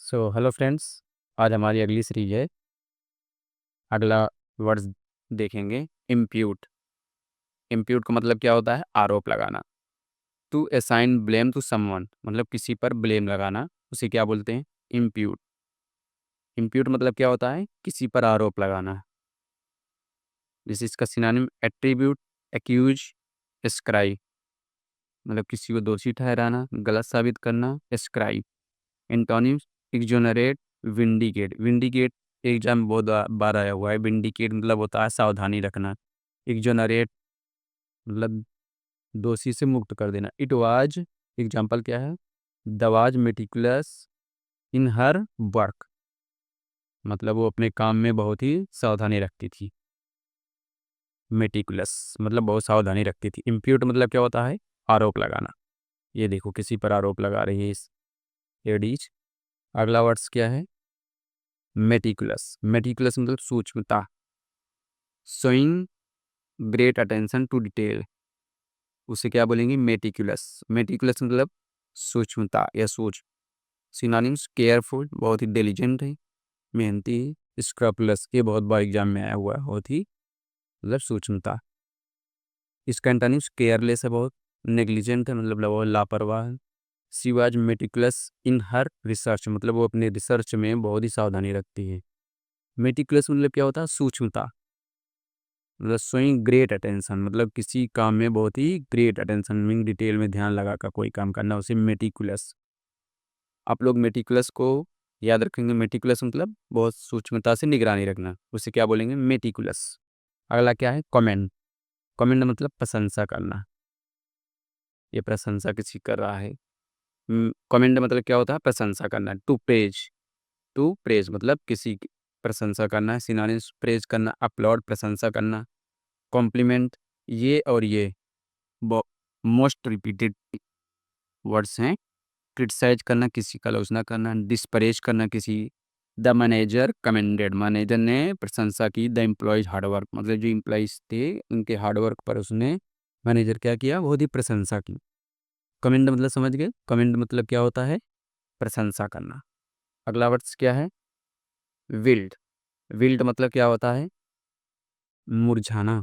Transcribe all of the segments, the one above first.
Hello friends, आज हमारी अगली सीरीज है। अगला वर्ड्स देखेंगे इम्प्यूट। इम्प्यूट का मतलब क्या होता है? आरोप लगाना। To assign blame to someone, मतलब किसी पर ब्लेम लगाना, उसे क्या बोलते हैं? इम्प्यूट। इम्प्यूट मतलब क्या होता है? किसी पर आरोप लगाना। जैसे इसका सिनोनिम एट्रीब्यूट, एक्यूज, एस्क्राइब, मतलब किसी को दोषी ठहराना, गलत साबित करना, ascribe. Antonyms exonerate, vindicate. Vindicate exam में बहुत बार आया हुआ है। विंडिकेट मतलब होता है सावधानी रखना। एक्सोनरेट मतलब दोषी से मुक्त कर देना। इट वाज, एग्जाम्पल क्या है? The was meticulous in her work, मतलब वो अपने काम में बहुत ही सावधानी रखती थी। मेटिकुलस मतलब बहुत सावधानी रखती थी। इम्प्यूट मतलब क्या होता है? आरोप लगाना। ये देखो किसी पर आरोप लगा रही है इस लेडीज। अगला वर्ड्स क्या है? मेटिकुलस। मेटिकुलस मतलब सूक्ष्मता। Showing great attention to detail, उसे क्या बोलेंगे? मेटिकुलस। मेटिकुलस मतलब सूक्ष्मता या सोच। सिनोनिम्स केयरफुल, बहुत ही डिलीजेंट है, मेहनती है। स्क्रपुलस, ये बहुत बार एग्जाम में आया हुआ है, बहुत ही मतलब सूक्ष्मता। इसका एंटोनिम्स केयरलेस है, बहुत नेग्लिजेंट है, मतलब बहुत लापरवाह है। She was meticulous in her research, मतलब वो अपने रिसर्च में बहुत ही सावधानी रखती है। मेटिकुलस मतलब क्या होता है? सूक्ष्मता। मतलब शोइंग ग्रेट अटेंशन, मतलब किसी काम में बहुत ही ग्रेट अटेंशन मीन डिटेल में ध्यान लगा कर कोई काम करना, उसे मेटिकुलस। आप लोग मेटिकुलस को याद रखेंगे। मेटिकुलस मतलब बहुत सूक्ष्मता से निगरानी रखना, उसे क्या बोलेंगे? मेटिकुलस। अगला क्या है? कमेंट। कमेंट मतलब प्रशंसा करना। ये प्रशंसा किसी कर रहा है। कमेंट मतलब क्या होता है? प्रशंसा करना। टू प्रेज, टू प्रेज मतलब किसी की प्रशंसा करना है। सिनोनिम्स प्रेज करना, अपलॉड प्रशंसा करना, कॉम्प्लीमेंट। ये और ये मोस्ट रिपीटेड वर्ड्स हैं। क्रिटिसाइज करना, किसी का आलोचना करना, डिस्परेज करना किसी। द मैनेजर कमेंडेड, मैनेजर ने प्रशंसा की द एम्प्लॉयज हार्डवर्क, मतलब जो एम्प्लॉयज थे उनके हार्डवर्क पर उसने मैनेजर क्या किया? बहुत ही प्रशंसा की। कमेंड मतलब समझ गए? कमेंड मतलब क्या होता है? प्रशंसा करना। अगला वर्ड्स क्या है? विल्ड। विल्ड मतलब क्या होता है? मुरझाना।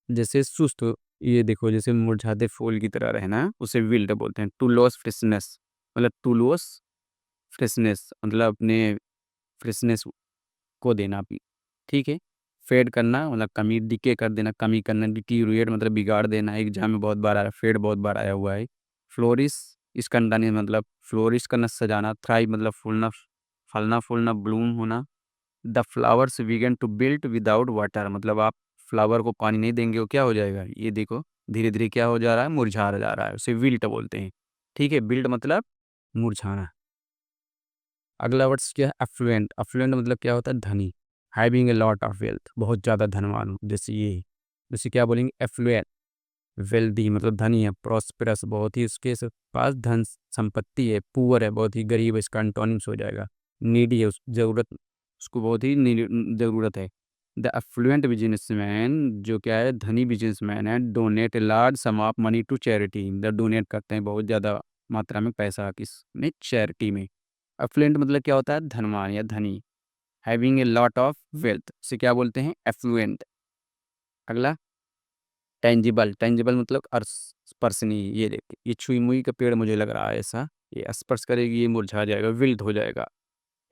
जैसे सुस्त, ये देखो जैसे मुरझाते फूल की तरह रहना, उसे विल्ड बोलते हैं। टू लॉस फ्रेशनेस, मतलब टू लॉस फ्रेशनेस मतलब अपने फ्रेशनेस को देना भी, ठीक है। फेड करना मतलब कमी, डिके कर देना, कमी करना। डिटीरिएट मतलब बिगाड़ देना। एग्जाम में बहुत बार आया, फेड बहुत बार आया हुआ है। फ्लोरिश, इसका अंदानी मतलब फ्लोरिश करना, सजाना। थ्राइव मतलब फूलना, फलना फूलना, ब्लूम होना। The flowers began to built without water, मतलब आप फ्लावर को पानी नहीं देंगे वो क्या हो जाएगा? ये देखो धीरे धीरे क्या हो जा रहा है? मुरझा जा रहा है, उसे विल्ट बोलते हैं, ठीक है। बिल्ट मतलब मुरझाना। अगला वर्ड्स क्या है? अफ्लुएंट। अफ्लुएंट मतलब क्या होता है? धनी। Having a lot of wealth, बहुत ज़्यादा धनवान हो, जैसे ये। जैसे क्या बोलेंगे? एफ्लुएंट। वेल्दी मतलब धनी है। प्रॉस्पेरस, बहुत ही उसके पास धन संपत्ति है। पुअर है, बहुत ही गरीब है, इसका एंटोनिम्स हो जाएगा। नीडी है, उस जरूरत, उसको बहुत ही ज़रूरत है। द एफ्लुएंट बिजनेसमैन, जो क्या है? धनी बिजनेसमैन है। Donate a large sum of money to charity, the donate करते हैं बहुत ज़्यादा मात्रा में पैसा किसमें? चैरिटी में। एफ्लुएंट मतलब क्या होता है? धनवान या धनी। Having a lot of wealth से क्या बोलते हैं? एफ्लुएंट। अगला टेंजिबल। टेंजिबल मतलब स्पर्शनीय। ये देखिए, ये छुई मुई का पेड़ मुझे लग रहा है ऐसा, ये स्पर्श करेगी ये मुरझा जाएगा, विल्ट हो जाएगा।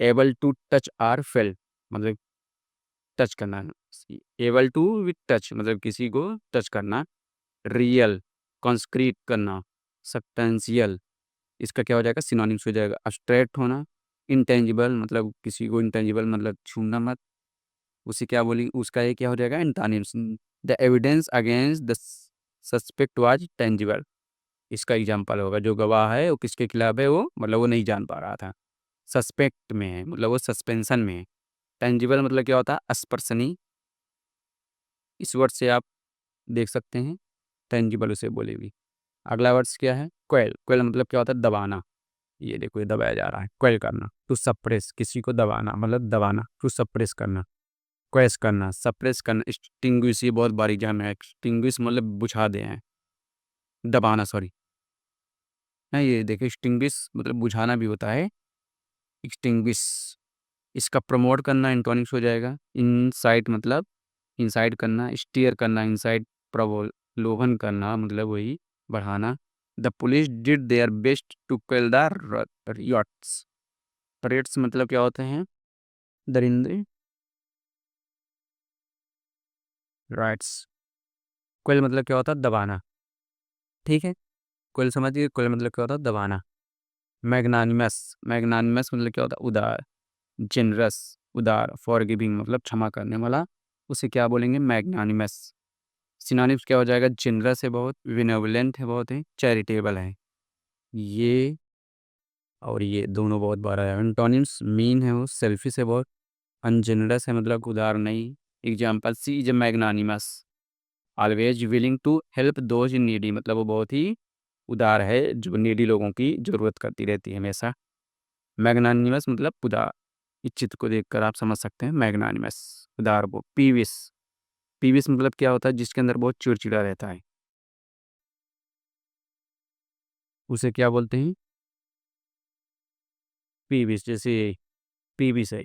Able to touch or feel, मतलब टच करना। एबल टू विथ टच मतलब किसी को टच करना। रियल, कॉन्क्रीट करना, सब्सटेंशियल, इसका क्या हो जाएगा? सिनोनिम्स हो जाएगा। अब्स्ट्रैक्ट होना। इंटेंजिबल मतलब किसी को इंटेंजिबल मतलब छूना मत, उसे क्या बोली? उसका ये क्या हो जाएगा? Antonyms. The evidence against the suspect was tangible, इसका एग्जाम्पल होगा। जो गवाह है वो किसके खिलाफ है? वो मतलब वो नहीं जान पा रहा था, सस्पेक्ट में है, मतलब वो सस्पेंशन में है। टेंजिबल मतलब क्या होता है? स्पर्शनीय। इस वर्ड से आप देख सकते हैं, टेंजिबल उसे बोलेगी। अगला वर्ड्स क्या है? क्वेल। क्वेल मतलब क्या होता है? दबाना। ये देखो ये दबाया जा रहा है, क्वेल करना। टू सप्रेस, किसी को दबाना मतलब दबाना। टू सप्रेस करना, क्वेश करना, सप्रेस करना। एक्सटिंग्विश, ये बहुत बारीक जान है। एक्सटिंग्विश मतलब बुझा दे हैं, दबाना, सॉरी। है। ये देखिए एक्सटिंग्विश मतलब बुझाना भी होता है, एक्सटिंग्विश। इसका प्रमोट करना इंटोनिक्स हो जाएगा। इनसाइट मतलब इनसाइड करना, स्टीयर करना इनसाइड, प्रलोभन करना मतलब वही बढ़ाना। The police did their best to kill the riots. Riots मतलब क्या होते हैं? दरिंदे, राइट्स। क्विल मतलब क्या होता है? दबाना। ठीक है, क्विल समझिए, क्विल मतलब क्या होता है? दबाना। मैग्नानिमस, मैग्नानिमस मतलब क्या होता है? उदार। जेनरस, उदार। फॉरगिविंग मतलब क्षमा करने वाला, उसे क्या बोलेंगे? मैग्नानिमस। सिनोनिम्स क्या हो जाएगा? जेनरस है बहुत, विनेवलेंट है बहुत है, चैरिटेबल है। ये और ये दोनों बहुत बार आया। एंटोनिम्स मीन है, वो सेल्फिश है बहुत, अनजेनरस है मतलब उदार नहीं। Example, she is magnanimous, always willing to help those in needy मतलब वो बहुत ही उदार है, जो नीडी लोगों की जरूरत करती रहती है हमेशा। मैग्नानिमस मतलब उदार। इस चित्र को देखकर आप समझ सकते हैं मैग्नानिमस उदार। वो पीविस, पीविस मतलब क्या होता है? जिसके अंदर बहुत चिड़चिड़ा रहता है, उसे क्या बोलते हैं? पीविस। जैसे पीविस है,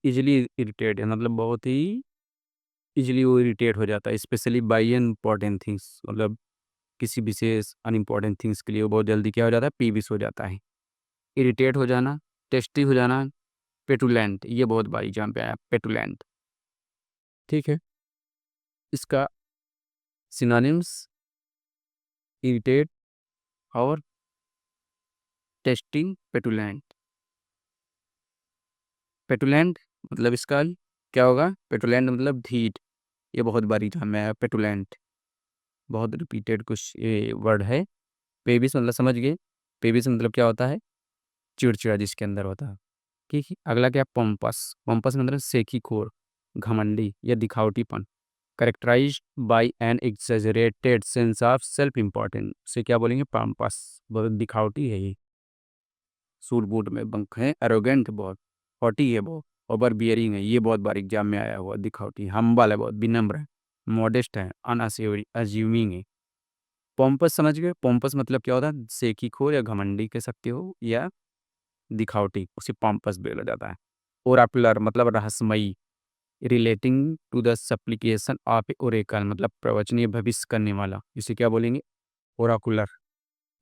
इजिली इरिटेट है मतलब बहुत ही इजिली वो इरिटेट हो जाता है, स्पेशली बाई इम्पॉर्टेंट थिंग्स मतलब किसी विशेष अनइम्पॉर्टेंट थिंग्स के लिए वो बहुत जल्दी क्या हो जाता है? पीविस हो जाता है। इरिटेट हो जाना, टेस्टी हो जाना, पेटुलेंट, ये बहुत बारी एग्जाम पे आया, पेटुलेंट। ठीक है, इसका सिनोनिम्स इरिटेट और टेस्टिंग, पेटुलेंट। पेटुलेंट मतलब इसका क्या होगा? पेटुलेंट मतलब ढीठ, ये बहुत बारी एग्जाम में आया, पेटुलेंट। बहुत रिपीटेड कुछ ये वर्ड है। पेविस मतलब समझ गए, पेविस मतलब क्या होता है? चिड़चिड़ा जिसके अंदर होता है। ठीक है, अगला क्या? पंपस। पंपस मतलब सेखी खोर, घमंडी या दिखावटीपन। Characterized by an exaggerated sense of self importance, से क्या बोलेंगे? पंपस। बहुत दिखावटी है ये, सूट बूट में बंक है, एरोगेंट बहुत, हॉटी है बहुत, ओवर बियरिंग है, ये बहुत बार एग्जाम में आया हुआ, दिखावटी। हम्बल है बहुत, विनम्र है, मॉडेस्ट है, अनअस्यूरी अज्यूमिंग है। पोम्पस समझ गए? पोम्पस मतलब क्या होता है? सेखी खोर या घमंडी कह सकते हो, या दिखावटी, उसे पोम्पस बोला जाता है। ओराकुलर मतलब रहस्यमयी, relating to the supplication of oracle मतलब प्रवचनीय भविष्य करने वाला, इसे क्या बोलेंगे? ओराकुलर।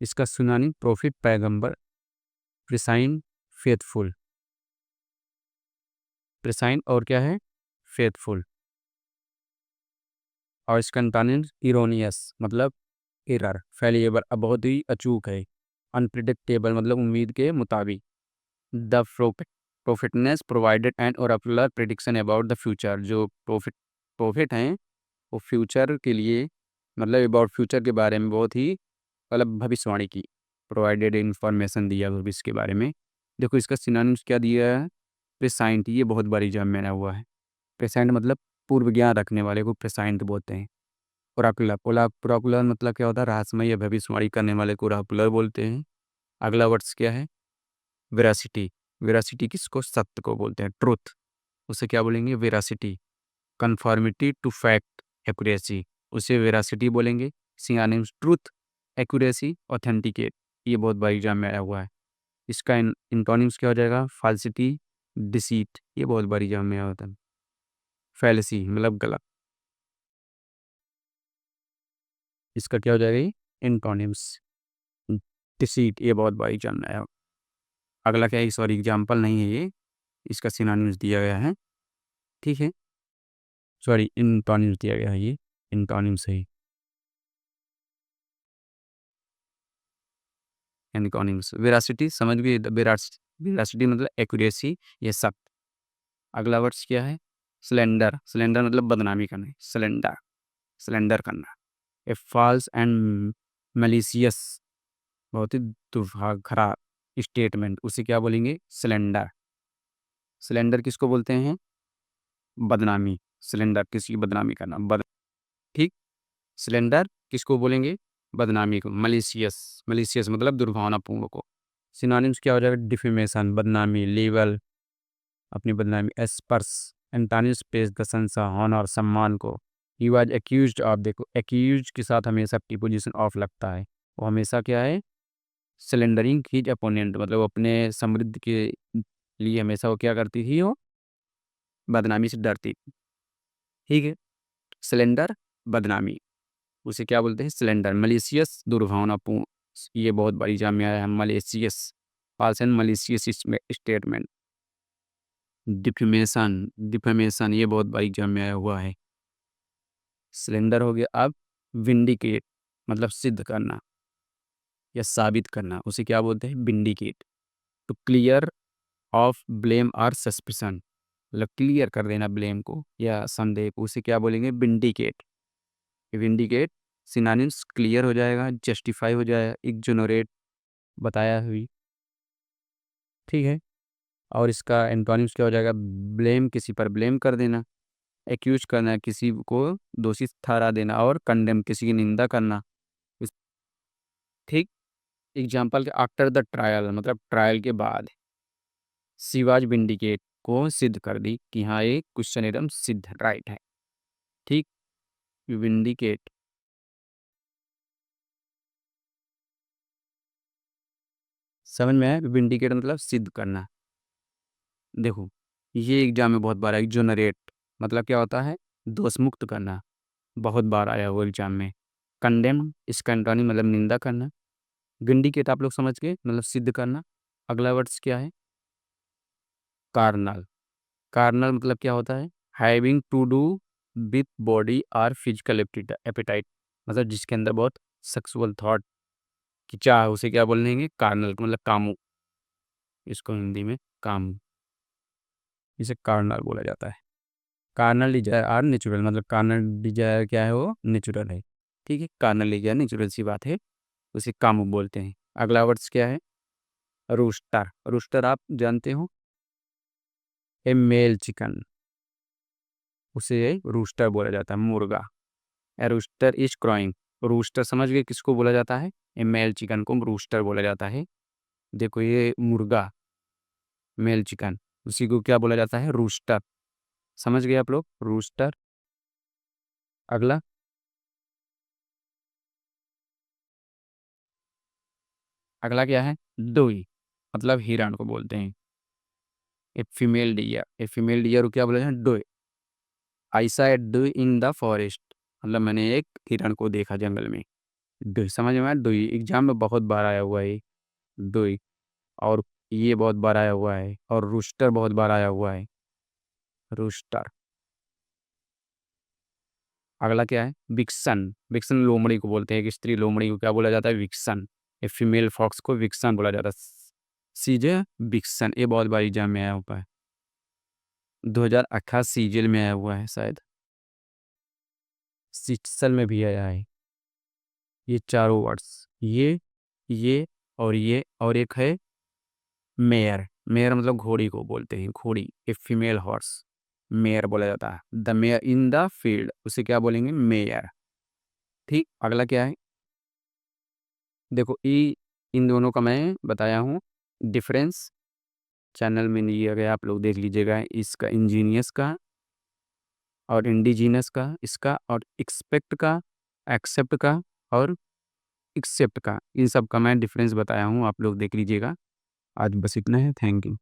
इसका सुनानी प्रोफिट, पैगंबर, प्रिसाइन, फेथफुल। प्रिसाइन और क्या है? फेथफुल। और इसका अंटानिम इरोनियस मतलब एरर, फेलिएबल अब बहुत ही अचूक है, अनप्रिडिक्टेबल मतलब उम्मीद के मुताबिक। The prophetess provided an oracular prediction about the future, जो प्रोफिट हैं वो फ्यूचर के लिए मतलब अबाउट फ्यूचर के बारे में बहुत ही मतलब भविष्यवाणी की, प्रोवाइडेड इंफॉर्मेशन दिया भविष्य के बारे में। देखो इसका सिनोनिम्स क्या दिया है? प्रेसाइंट, ये बहुत बार एग्जाम में आया हुआ है। प्रेसाइंट मतलब पूर्व ज्ञान रखने वाले को प्रेसाइंट बोलते हैं। ओराकुलर, ओराकुलर मतलब क्या होता है? रहस्यमय या भविष्यवाणी करने वाले को ओराकुलर बोलते हैं। अगला वर्ड्स क्या है? वेरासिटी। वेरासिटी किसको? सत्य को बोलते हैं, ट्रुथ, उसे क्या बोलेंगे? Veracity. Conformity to fact, accuracy, उसे वेरासिटी बोलेंगे। सिनोनिम्स ट्रुथ, एक्यूरेसी, ऑथेंटिकेट, ये बहुत बार एग्जाम में आया हुआ है। इसका इंटोनिम्स क्या हो जाएगा? फाल्सिटी, डिसीट, ये बहुत बार एग्जाम में आया होता है। फैलेसी मतलब गलत, इसका क्या हो जाएगा? ये इंटोनिम्स। डिसीट, ये बहुत बार एग्जाम में आया। अगला क्या है? सॉरी एग्जाम्पल नहीं है ये, इसका सिनोनिम्स दिया गया है। ठीक है, सॉरी इंटोनिम्स दिया गया है, ये इंटोनिम्स है। एंटोनिम्स, वेरासिटी समझ गए? वेरासिटी मतलब एक्यूरेसी, ये सब। अगला वर्ड्स क्या है? स्लेंडर। स्लेंडर मतलब बदनामी करना, स्लेंडर, स्लेंडर करना। ए फॉल्स एंड मलिशियस, बहुत ही खराब स्टेटमेंट, उसे क्या बोलेंगे? स्लेंडर। स्लेंडर किसको बोलते हैं? बदनामी। स्लेंडर किसी की बदनामी करना, ठीक। स्लेंडर किसको बोलेंगे? बदनामी को। मलिशियस, मलिशियस मतलब दुर्भावनापूर्ण को। सिनोनिम्स क्या हो जाएगा? डिफेमेशन बदनामी, लीवल अपनी बदनामी, एस्पर्स एंटानिम्स पेश प्रशंसा, हॉनर सम्मान को। ही वाज एक्यूज्ड ऑफ, देखो एक्यूज के साथ हमेशा प्रीपोजिशन ऑफ लगता है, वो हमेशा क्या है? सिलेंडरिंग हीज अपोनेंट, मतलब अपने समृद्धि के लिए हमेशा वो क्या करती थी, वो बदनामी से डरती थी। ठीक है। सिलेंडर, बदनामी, उसे क्या बोलते हैं, सिलेंडर। मलिशियस, दुर्भावनापूर्ण, ये बहुत बड़ी एग्जाम में आया है। Malicious, false and malicious statement. Defamation, defamation, ये बहुत बड़ी एग्जाम में आया हुआ है। सिलेंडर हो गया। अब विंडिकेट, मतलब सिद्ध करना या साबित करना, उसे क्या बोलते हैं, vindicate. To clear of blame और सस्पिशन, मतलब क्लियर कर देना ब्लेम को या संदेह को, उसे क्या बोलेंगे, विंडिकेट। विंडिकेट सिनोनिम्स क्लियर हो जाएगा, जस्टिफाई हो जाएगा, इग्नोरेट बताया हुई। ठीक है। और इसका एंटोनिम्स क्या हो जाएगा, ब्लेम, किसी पर ब्लेम कर देना, एक्यूज करना, किसी को दोषी ठहरा देना, और कंडेम, किसी की निंदा करना। इस- ठीक। एग्जाम्पल, आफ्टर द ट्रायल, मतलब ट्रायल के बाद, शिवाज विंडिकेट को सिद्ध कर दी कि हाँ ये क्वेश्चन एकदम सिद्ध राइट है। ठीक। विंडिकेट, समझ में आया, विंडिकेट मतलब सिद्ध करना। देखो, ये एग्जाम में बहुत बार है। एक्जोनरेट मतलब क्या होता है, दोष मुक्त करना, बहुत बार आया हुआ एग्जाम में। कंडेम, इसका एंटोनिम मतलब निंदा करना। विंडिकेट आप लोग समझ गए, मतलब सिद्ध करना। अगला वर्ड्स क्या है, कार्नल। कार्नल मतलब क्या होता है, having to do with body और फिजिकल एपेटाइट, मतलब जिसके अंदर बहुत सेक्सुअल थॉट की चाह है, उसे क्या बोलेंगे, कार्नल, मतलब कामू। इसको हिंदी में कामू, इसे कार्नल बोला जाता है। कार्नल डिजायर आर नेचुरल, मतलब कार्नल डिजायर क्या है, वो नेचुरल है। ठीक है, कार्नल डिजायर नेचुरल सी बात है, उसे कामू बोलते हैं। अगला वर्ड्स क्या है, रूस्टर। रूस्टर आप जानते हो, ए मेल चिकन, उसे रूस्टर बोला जाता है, मुर्गा। ए रूस्टर इज क्रॉइंग, रूस्टर समझ गए किसको बोला जाता है, ए मेल चिकन को रूस्टर बोला जाता है। देखो ये मुर्गा, मेल चिकन, उसी को क्या बोला जाता है, रूस्टर। समझ गए आप लोग, रूस्टर। अगला, अगला क्या है, डोई, मतलब हिरण को बोलते हैं। A female deer, a female deer को क्या बोला जाता है, doe. I saw a doe in the forest, मतलब मैंने एक हिरण को देखा जंगल में। डोई, समझ में आया, डोई एग्जाम में बहुत बार आया हुआ है, डोई। और ये बहुत बार आया हुआ है, और रूस्टर बहुत बार आया हुआ है, रूस्टर। अगला क्या है, विक्सन। विक्सन लोमड़ी को बोलते हैं, एक स्त्री लोमड़ी को क्या बोला जाता है, विक्सन। ए फीमेल फॉक्स को विक्सन बोला जाता है, सीजे विक्सन। ये बहुत बार एग्जाम में आया हुआ है, 2018 सीजल में आया हुआ है शायद, सिक्सल में भी आया है। ये चारों वर्ड्स, ये और ये, और एक है मेयर। मेयर मतलब घोड़ी को बोलते हैं, घोड़ी, ए फीमेल हॉर्स, मेयर बोला जाता है। The mayor in the field, उसे क्या बोलेंगे, मेयर। ठीक। अगला क्या है, देखो इन दोनों का मैं बताया हूँ डिफरेंस, चैनल में नहीं अगर आप लोग देख लीजिएगा, इसका इंजीनियस का और इंडिजीनस का, इसका और एक्सपेक्ट का, एक्सेप्ट का और एक्सेप्ट का, इन सब का मैं डिफरेंस बताया हूँ, आप लोग देख लीजिएगा। आज बस इतना है, थैंक यू।